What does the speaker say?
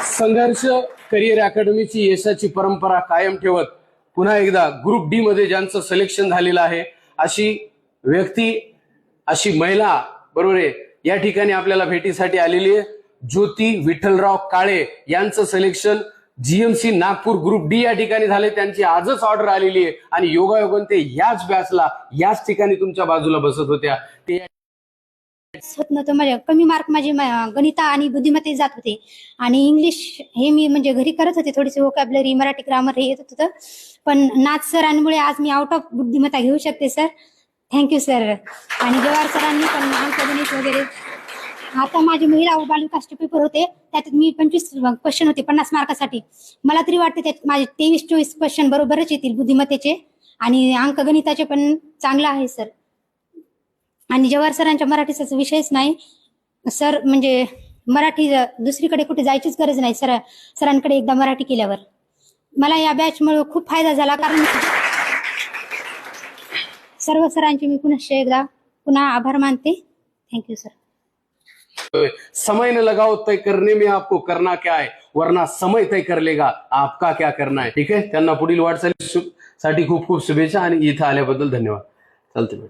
संघर्ष करिअर अकॅडमीची यशाची परंपरा कायम ठेवत पुन्हा एकदा ग्रुप डी मध्ये ज्यांचं सिलेक्शन झालेलं आहे अशी व्यक्ती, अशी महिला, बरोबर आहे, या ठिकाणी आपल्याला भेटीसाठी आलेली आहे. ज्योती विठ्ठलराव काळे यांचं selection GMC Nagpur group D या ठिकाणी झाले. त्यांची आजच ऑर्डर आलेली आहे आणि योगायोगाने ते याच बॅचला याच ठिकाणी तुमच्या बाजूला बसत होत्या. ते होत नव्हतं. माझ्या कमी मार्क माझे गणित आणि बुद्धिमत्तेत जात होते आणि इंग्लिश हे मी म्हणजे घरी करत होते, थोडीशी वोकॅब्युलरी, मराठी ग्रामर हे येत होतं. पण नाथ सरांमुळे आज मी आउट ऑफ बुद्धिमत्ता घेऊ शकते सर. Thank you sir. आणि जवाहर सरांनी पण अंकगणित वगैरे. आता माझे महिला व बालविकासचे पेपर होते, त्यात मी 25 क्वेश्चन होते 50 मार्कासाठी. मला तरी वाटते त्यात माझे 23-24 क्वेश्चन बरोबरच येतील बुद्धिमत्तेचे आणि अंकगणिताचे पण चांगला आहे सर. आणि जवाहर सरांच्या मराठीचा विषयच नाही सर, म्हणजे मराठी दुसरीकडे कुठे जायचीच गरज नाही सर. सरांकडे एकदा मराठी केल्यावर मला या बॅचमुळे खूप फायदा झाला, कारण सर्व सरांचे मी पुन्हा आभार मानते. Thank you sir. समय न लगाओ तय करने में आपको करना क्या है, वरना समय तय कर लेगा आपका क्या करना है. ठीक आहे. त्यांना पुढील वाटचालीसाठी खूप खूप शुभेच्छा आणि इथं आल्याबद्दल धन्यवाद. चालते.